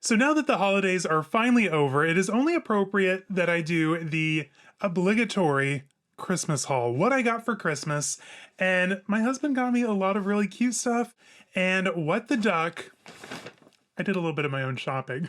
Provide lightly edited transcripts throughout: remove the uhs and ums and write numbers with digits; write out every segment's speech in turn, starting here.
So now that the holidays are finally over, it is only appropriate that I do the obligatory Christmas haul. What I got for Christmas. And my husband got me a lot of really cute stuff. And what the duck, I did a little bit of my own shopping.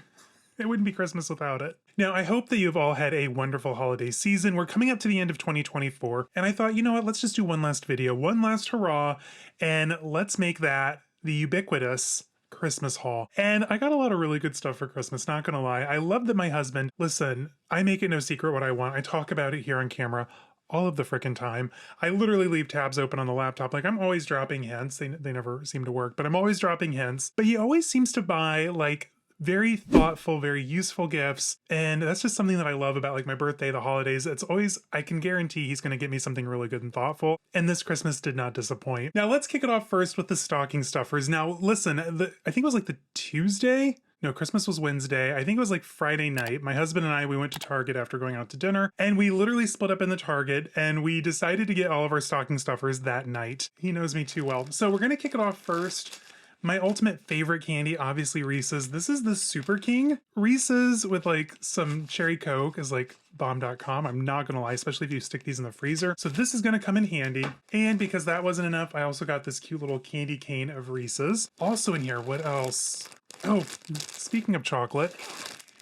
It wouldn't be Christmas without it. Now, I hope that you've all had a wonderful holiday season. We're coming up to the end of 2024. And I thought, you know what, let's just do one last video, one last hurrah. And let's make that the ubiquitous Christmas haul. And I got a lot of really good stuff for Christmas, not gonna lie. I love that my husband, listen, I make it no secret what I want. I talk about it here on camera all of the frickin' time. I literally leave tabs open on the laptop. Like, I'm always dropping hints. They never seem to work, but I'm always dropping hints. But he always seems to buy like very thoughtful, very useful gifts. And that's just something that I love about like my birthday, the holidays. It's always, I can guarantee he's going to get me something really good and thoughtful. And this Christmas did not disappoint. Now let's kick it off first with the stocking stuffers. Now listen, I think it was like the Tuesday. No, Christmas was Wednesday. I think it was like Friday night. My husband and I, we went to Target after going out to dinner, and we literally split up in the Target, and we decided to get all of our stocking stuffers that night. He knows me too well. So we're going to kick it off first. My ultimate favorite candy, obviously Reese's. This is the Super King. Reese's with like some cherry Coke is like bomb.com. I'm not gonna lie, especially if you stick these in the freezer. So this is gonna come in handy. And because that wasn't enough, I also got this cute little candy cane of Reese's. Also in here, what else? Oh, speaking of chocolate.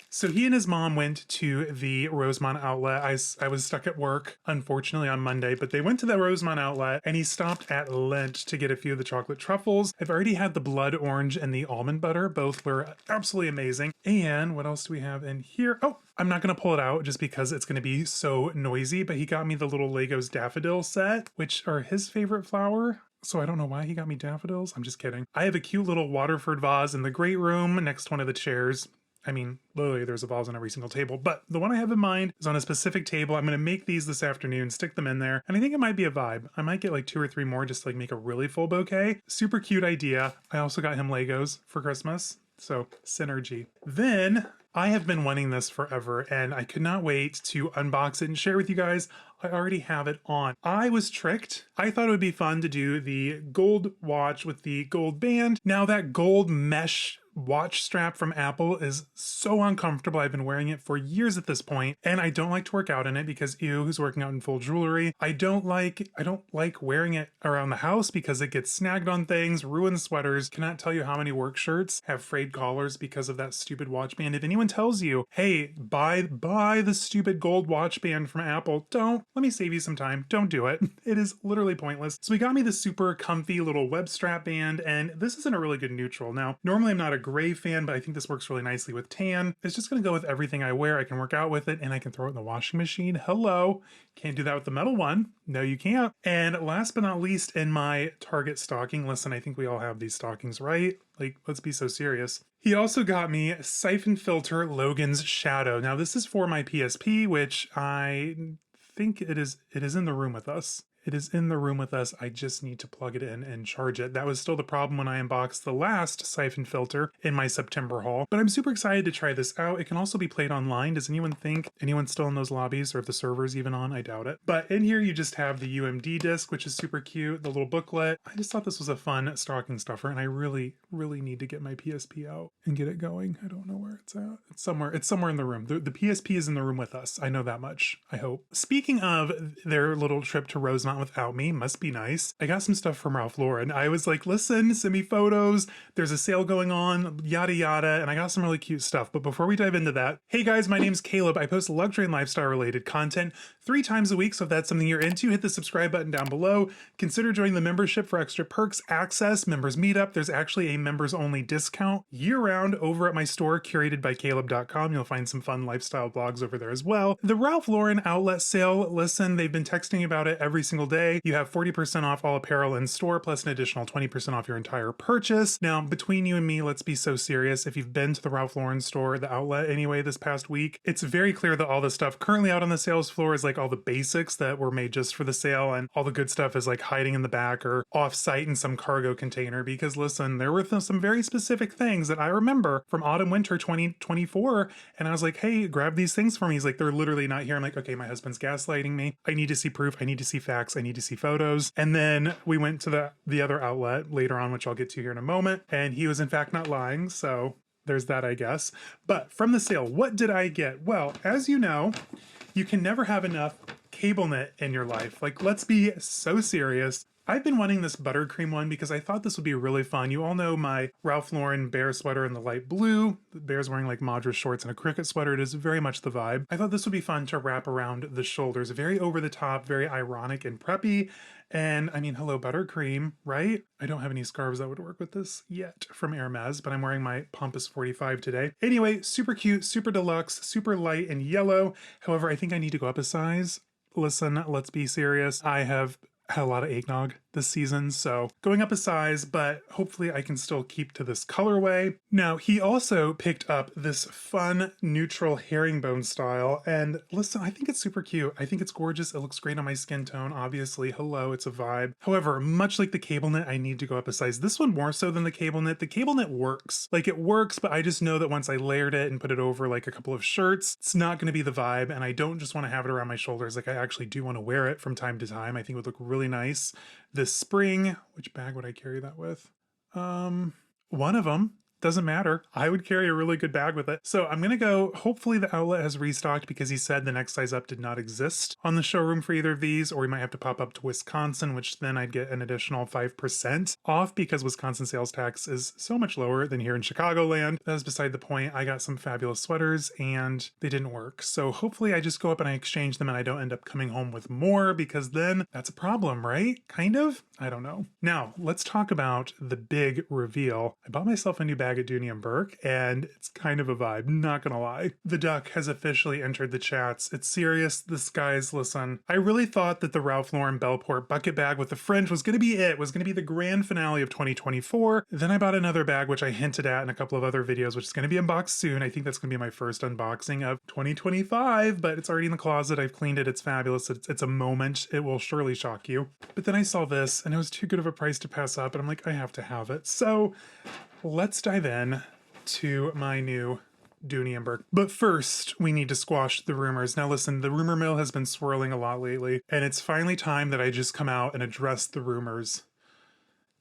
So he and his mom went to the Rosemont outlet. I was stuck at work, unfortunately, on Monday, but they went to the Rosemont outlet and he stopped at Lent to get a few of the chocolate truffles. I've already had the blood orange and the almond butter. Both were absolutely amazing. And what else do we have in here? Oh, I'm not going to pull it out just because it's going to be so noisy, but he got me the little Legos daffodil set, which are his favorite flower. So I don't know why he got me daffodils. I'm just kidding. I have a cute little Waterford vase in the great room next to one of the chairs. I mean, literally there's a vase on every single table, but the one I have in mind is on a specific table. I'm going to make these this afternoon, stick them in there, and I think it might be a vibe. I might get like 2 or 3 more just to like make a really full bouquet. Super cute idea. I also got him Legos for Christmas, so synergy. Then I have been wanting this forever and I could not wait to unbox it and share with you guys. I already have it on. I was tricked. I thought it would be fun to do the gold watch with the gold band. Now that gold mesh watch strap from Apple is so uncomfortable. I've been wearing it for years at this point, and I don't like to work out in it because ew, who's working out in full jewelry? I don't like wearing it around the house because it gets snagged on things, ruins sweaters. Cannot tell you how many work shirts have frayed collars because of that stupid watch band. If anyone tells you, hey, buy the stupid gold watch band from Apple, let me save you some time. Don't do it. It is literally pointless. So he got me the super comfy little web strap band, and this is in a really good neutral. Now, normally I'm not a gray fan, but I think this works really nicely with tan. It's just going to go with everything I wear. I can work out with it and I can throw it in the washing machine. Hello. Can't do that with the metal one. No, you can't. And last but not least, in my Target stocking, listen, I think we all have these stockings, right? Like, let's be so serious. He also got me Siphon Filter Logan's Shadow. Now, this is for my PSP, which I think it is in the room with us. It is in the room with us. I just need to plug it in and charge it. That was still the problem when I unboxed the last siphon filter in my September haul. But I'm super excited to try this out. It can also be played online. Does anyone think anyone's still in those lobbies, or if the server's even on? I doubt it. But in here you just have the UMD disc, which is super cute, the little booklet. I just thought this was a fun stocking stuffer, and I really, really need to get my PSP out and get it going. I don't know where it's at. It's somewhere in the room. The PSP is in the room with us. I know that much, I hope. Speaking of their little trip to Rosemont without me, must be nice. I got some stuff from Ralph Lauren. I was like, listen, send me photos. There's a sale going on, yada yada, and I got some really cute stuff. But before we dive into that, hey guys, my name's Caleb. I post luxury and lifestyle related content 3 times a week, so if that's something you're into, hit the subscribe button down below. Consider joining the membership for extra perks, access, members meetup. There's actually a members only discount year-round over at my store, curated by caleb.com. You'll find some fun lifestyle blogs over there as well. The Ralph Lauren outlet sale, listen, they've been texting about it every single day. You have 40% off all apparel in store, plus an additional 20% off your entire purchase. Now, between you and me, let's be so serious. If you've been to the Ralph Lauren store, the outlet anyway, this past week, it's very clear that all the stuff currently out on the sales floor is like all the basics that were made just for the sale, and all the good stuff is like hiding in the back or off-site in some cargo container. Because listen, there were some very specific things that I remember from autumn winter 2024, and I was like, hey, grab these things for me. He's like, they're literally not here. I'm like, okay, my husband's gaslighting me. I need to see proof. I need to see facts. I need to see photos. And then we went to the other outlet later on, which I'll get to here in a moment, and he was in fact not lying. So there's that, I guess. But from the sale, what did I get? Well, as you know, you can never have enough cable knit in your life. Like, let's be so serious. I've been wanting this buttercream one because I thought this would be really fun. You all know my Ralph Lauren bear sweater in the light blue. The bear's wearing like Madra shorts and a cricket sweater. It is very much the vibe. I thought this would be fun to wrap around the shoulders. Very over the top, very ironic and preppy. And I mean, hello, buttercream, right? I don't have any scarves that would work with this yet from Hermes, but I'm wearing my Pompous 45 today. Anyway, super cute, super deluxe, super light and yellow. However, I think I need to go up a size. Listen, let's be serious. I have had a lot of eggnog this season, so going up a size, but hopefully I can still keep to this colorway. Now, he also picked up this fun neutral herringbone style, and listen, I think it's super cute. I think it's gorgeous. It looks great on my skin tone, obviously. Hello, it's a vibe. However, much like the cable knit, I need to go up a size. This one more so than the cable knit. The cable knit works. Like, it works, but I just know that once I layered it and put it over like a couple of shirts, it's not going to be the vibe, and I don't just want to have it around my shoulders. Like, I actually do want to wear it from time to time. I think it would look really nice this spring. Which bag would I carry that with? One of them. Doesn't matter. I would carry a really good bag with it. So I'm going to go, hopefully the outlet has restocked because he said the next size up did not exist on the showroom for either of these, or we might have to pop up to Wisconsin, which then I'd get an additional 5% off because Wisconsin sales tax is so much lower than here in Chicagoland. That is beside the point. I got some fabulous sweaters and they didn't work. So hopefully I just go up and I exchange them and I don't end up coming home with more, because then that's a problem, right? Kind of? I don't know. Now, let's talk about the big reveal. I bought myself a new bag at Dooney and Bourke, and it's kind of a vibe, not gonna lie. The duck has officially entered the chats. It's serious, this guys, listen. I really thought that the Ralph Lauren Bellport bucket bag with the fringe was gonna be it, was gonna be the grand finale of 2024. Then I bought another bag, which I hinted at in a couple of other videos, which is gonna be unboxed soon. I think that's gonna be my first unboxing of 2025, but it's already in the closet. I've cleaned it, it's fabulous. It's a moment. It will surely shock you. But then I saw this, and it was too good of a price to pass up, and I'm like, I have to have it. So let's dive in to my new Dooney and Bourke. But first, we need to squash the rumors. Now listen, the rumor mill has been swirling a lot lately, and it's finally time that I just come out and address the rumors.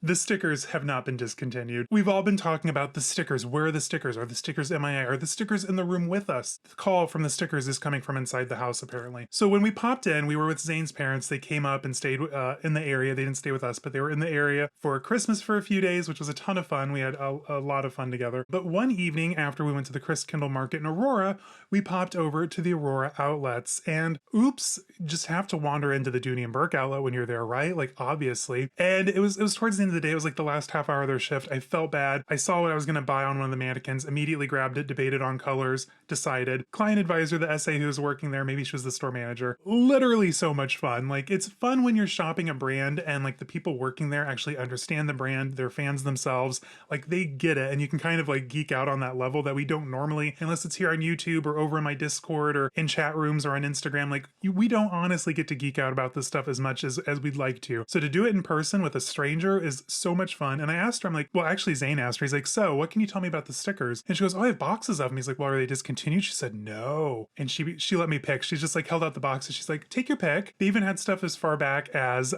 The stickers have not been discontinued. We've all been talking about the stickers. Where are the stickers? Are the stickers MIA? Are the stickers in the room with us? The call from the stickers is coming from inside the house, apparently. So when we popped in, we were with Zane's parents. They came up and stayed in the area. They didn't stay with us, but they were in the area for Christmas for a few days, which was a ton of fun. We had a lot of fun together. But one evening after we went to the Chris Kindle Market in Aurora, we popped over to the Aurora outlets, and oops, just have to wander into the Dooney and Bourke outlet when you're there, right? Like, obviously. And it was towards the end of the day. It was like the last half hour of their shift. I felt bad. I saw what I was going to buy on one of the mannequins, immediately grabbed it, debated on colors, decided. Client advisor, the SA who was working there, maybe she was the store manager. Literally so much fun. Like, it's fun when you're shopping a brand and like the people working there actually understand the brand. They're fans themselves. Like, they get it, and you can kind of like geek out on that level that we don't normally, unless it's here on YouTube or over in my Discord or in chat rooms or on Instagram. Like, we don't honestly get to geek out about this stuff as much as we'd like to. So to do it in person with a stranger is so much fun. And I asked her, I'm like, well, actually Zane asked her, he's like, so what can you tell me about the stickers? And she goes, oh, I have boxes of them. He's like, well, are they discontinued? She said, no. And she let me pick. She's just like held out the boxes. She's like, take your pick. They even had stuff as far back as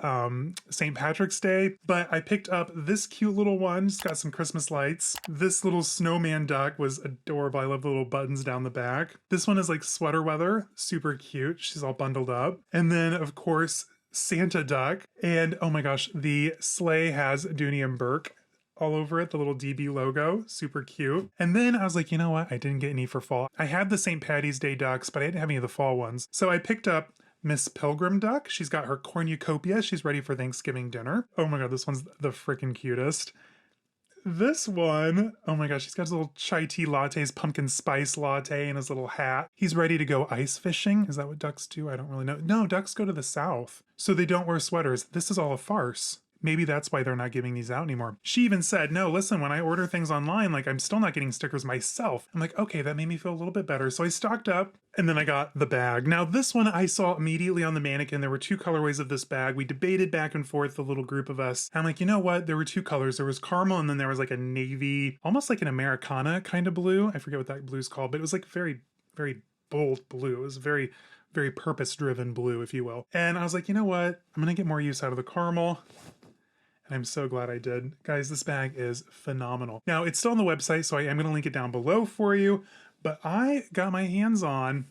St. Patrick's Day. But I picked up this cute little one. It's got some Christmas lights. This little snowman duck was adorable. I love the little buttons down the back. This one is like sweater weather. Super cute. She's all bundled up. And then, of course, Santa duck, and oh my gosh, the sleigh has Dooney and Bourke all over it, the little DB logo, super cute. And then I was like, you know what, I didn't get any for fall. I had the St. Patty's Day ducks, but I didn't have any of the fall ones, so I picked up Miss Pilgrim duck. She's got her cornucopia. She's ready for Thanksgiving dinner. Oh my god, this one's the freaking cutest. This one, oh my gosh, he's got his little chai tea latte, his pumpkin spice latte, and his little hat. He's ready to go ice fishing. Is that what ducks do? I don't really know. No, ducks go to the south, so they don't wear sweaters. This is all a farce. Maybe that's why they're not giving these out anymore. She even said, no, listen, when I order things online, like, I'm still not getting stickers myself. I'm like, okay, that made me feel a little bit better. So I stocked up, and then I got the bag. Now, this one I saw immediately on the mannequin. There were two colorways of this bag. We debated back and forth, the little group of us. I'm like, you know what? There were two colors. There was caramel, and then there was like a navy, almost like an Americana kind of blue. I forget what that blue's called, but it was like very, very bold blue. It was very, very purpose-driven blue, if you will. And I was like, you know what? I'm going to get more use out of the caramel. and I'm so glad I did. Guys, this bag is phenomenal. Now, it's still on the website, so I am going to link it down below for you, but I got my hands on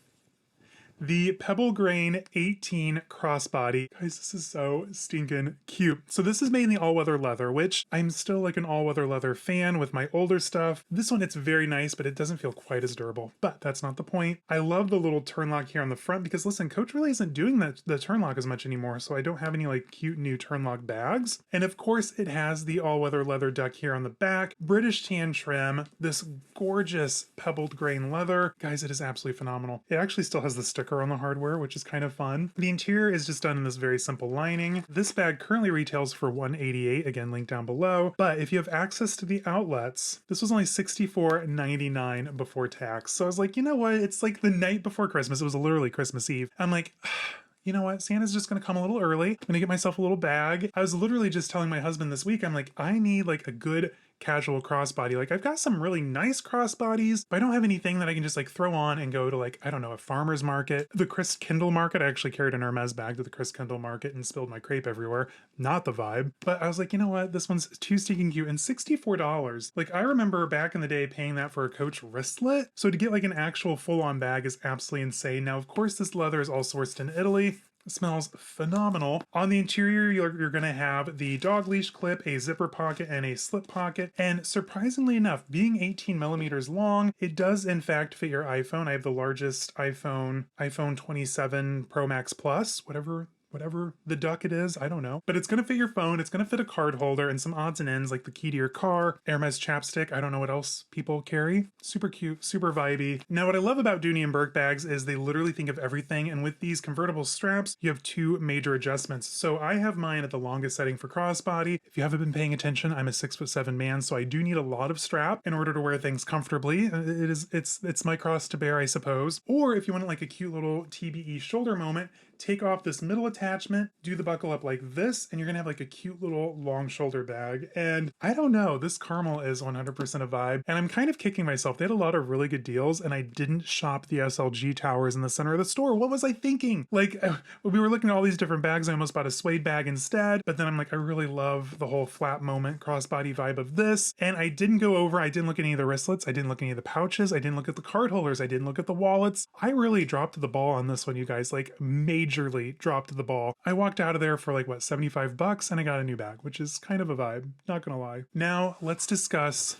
the Pebble Grain 18 crossbody. Guys, this is so stinking cute. So this is made in the all-weather leather, which I'm still like an all-weather leather fan with my older stuff. This one, it's very nice, but it doesn't feel quite as durable. But that's not the point. I love the little turn lock here on the front because listen, Coach really isn't doing the turn lock as much anymore, so I don't have any like cute new turn lock bags. And of course, it has the all-weather leather deck here on the back, British tan trim, this gorgeous pebbled grain leather. Guys, it is absolutely phenomenal. It actually still has the sticker on the hardware, which is kind of fun. The interior is just done in this very simple lining. This bag currently retails for $188, again linked down below, but if you have access to the outlets, this was only $64.99 before tax. So I was like, you know what, it's like the night before Christmas. It was literally Christmas Eve. I'm like, you know what? Santa's just going to come a little early. I'm going to get myself a little bag. I was literally just telling my husband this week, I'm like, I need like a good casual crossbody. Like I've got some really nice crossbodies, but I don't have anything that I can just like throw on and go to like, I don't know, a farmer's market, the Chris Kindle market. I actually carried an Hermes bag to the Chris Kindle market and spilled my crepe everywhere. Not the vibe. But I was like, you know what? This one's too stinking cute and $64. Like I remember back in the day paying that for a Coach wristlet. So to get like an actual full-on bag is absolutely insane. Now, of course, this leather is all sourced in Italy. It smells phenomenal. On the interior, you're going to have the dog leash clip, a zipper pocket, and a slip pocket. And surprisingly enough, being 18 millimeters long, it does in fact fit your iPhone. I have the largest iPhone 27 Pro Max Plus, whatever the duck it is, I don't know. But it's going to fit your phone, it's going to fit a card holder, and some odds and ends like the key to your car, Hermes Chapstick, I don't know what else people carry. Super cute, super vibey. Now what I love about Dooney and Bourke bags is they literally think of everything, and with these convertible straps, you have two major adjustments. So I have mine at the longest setting for crossbody. If you haven't been paying attention, I'm a 6'7" man, so I do need a lot of strap in order to wear things comfortably. It's my cross to bear, I suppose. Or if you want like a cute little TBE shoulder moment, take off this middle attachment, do the buckle up like this, and you're gonna have like a cute little long shoulder bag. And I don't know, this caramel is 100% a vibe. And I'm kind of kicking myself. They had a lot of really good deals, and I didn't shop the SLG towers in the center of the store. What was I thinking? Like, we were looking at all these different bags. I almost bought a suede bag instead, but then I'm like, I really love the whole flat moment crossbody vibe of this. And I didn't look at any of the wristlets. I didn't look at any of the pouches. I didn't look at the card holders. I didn't look at the wallets. I really dropped the ball on this one, you guys, like majorly dropped the ball. I walked out of there for like, what, $75, and I got a new bag, which is kind of a vibe, not gonna lie. Now, let's discuss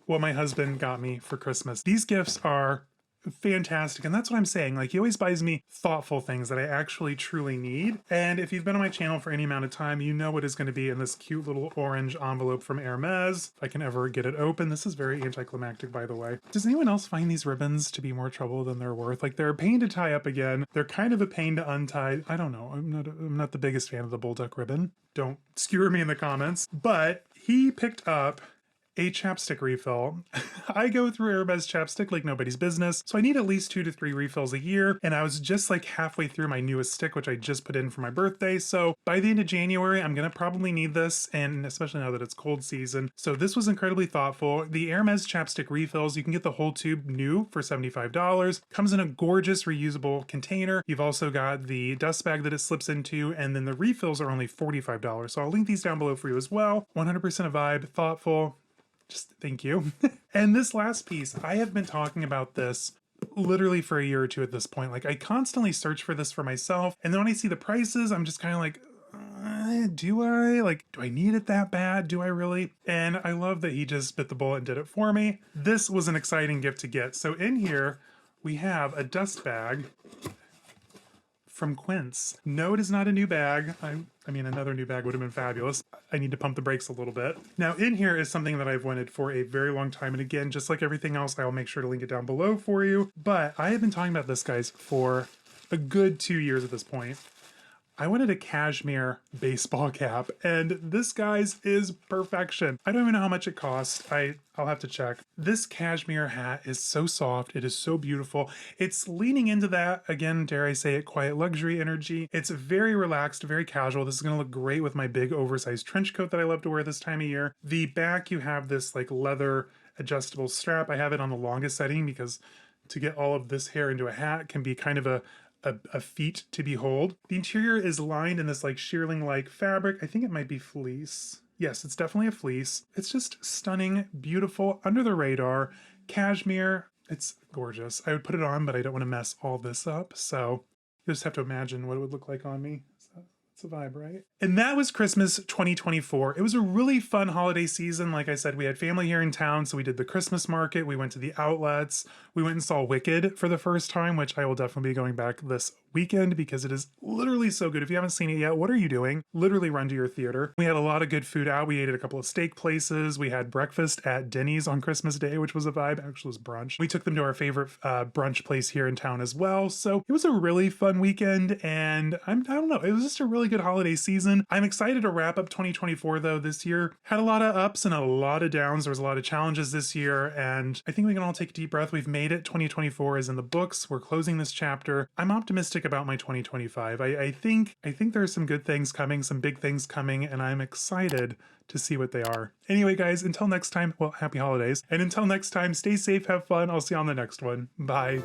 what my husband got me for Christmas. These gifts are fantastic, and that's what I'm saying. Like, he always buys me thoughtful things that I actually truly need. And if you've been on my channel for any amount of time, you know what is going to be in this cute little orange envelope from Hermes. If I can ever get it open. This is very anticlimactic, by the way. Does anyone else find these ribbons to be more trouble than they're worth? Like, they're a pain to tie up again. They're kind of a pain to untie. I don't know. I'm not the biggest fan of the bulldog ribbon. Don't skewer me in the comments. But he picked up a chapstick refill. I go through Hermes chapstick like nobody's business, so I need at least 2 to 3 refills a year, and I was just like halfway through my newest stick, which I just put in for my birthday, so by the end of January, I'm gonna probably need this, and especially now that it's cold season. So this was incredibly thoughtful. The Hermes chapstick refills, you can get the whole tube new for $75. Comes in a gorgeous reusable container. You've also got the dust bag that it slips into, and then the refills are only $45. So I'll link these down below for you as well. 100% a vibe, thoughtful. Just thank you. And this last piece, I have been talking about this literally for a year or two at this point. Like, I constantly search for this for myself, and then when I see the prices, I'm just kind of like, do I need it that bad? Do I really? And I love that he just bit the bullet and did it for me. This was an exciting gift to get. So in here, we have a dust bag from Quince. No, it is not a new bag. I mean, another new bag would have been fabulous. I need to pump the brakes a little bit. Now, in here is something that I've wanted for a very long time. And again, just like everything else, I'll make sure to link it down below for you. But I have been talking about this, guys, for a good 2 years at this point. I wanted a cashmere baseball cap, and this, guys, is perfection. I don't even know how much it cost. I'll have to check. This cashmere hat is so soft. It is so beautiful. It's leaning into that, again, dare I say it, quiet luxury energy. It's very relaxed, very casual. This is gonna look great with my big oversized trench coat that I love to wear this time of year. The back, you have this like leather adjustable strap. I have it on the longest setting because to get all of this hair into a hat can be kind of a a feat to behold. The interior is lined in this like shearling-like fabric. I think it might be fleece. Yes, it's definitely a fleece. It's just stunning, beautiful, under the radar, cashmere. It's gorgeous. I would put it on, but I don't want to mess all this up. So you just have to imagine what it would look like on me. It's a vibe, right? And that was Christmas 2024. It was a really fun holiday season. Like I said, we had family here in town, so we did the Christmas market. We went to the outlets. We went and saw Wicked for the first time, which I will definitely be going back this weekend because it is literally so good. If you haven't seen it yet, what are you doing? Literally run to your theater. We had a lot of good food out. We ate at a couple of steak places. We had breakfast at Denny's on Christmas Day, which was a vibe. Actually, it was brunch. We took them to our favorite brunch place here in town as well. So it was a really fun weekend, and I don't know, it was just a really good holiday season. I'm excited to wrap up 2024 though. This year had a lot of ups and a lot of downs. There was a lot of challenges this year, and I think we can all take a deep breath. We've made it. 2024 is in the books. We're closing this chapter. I'm optimistic about my 2025. I think there's some good things coming, some big things coming, and I'm excited to see what they are. Anyway, guys, until next time, well, happy holidays. And until next time, stay safe, have fun. I'll see you on the next one. Bye.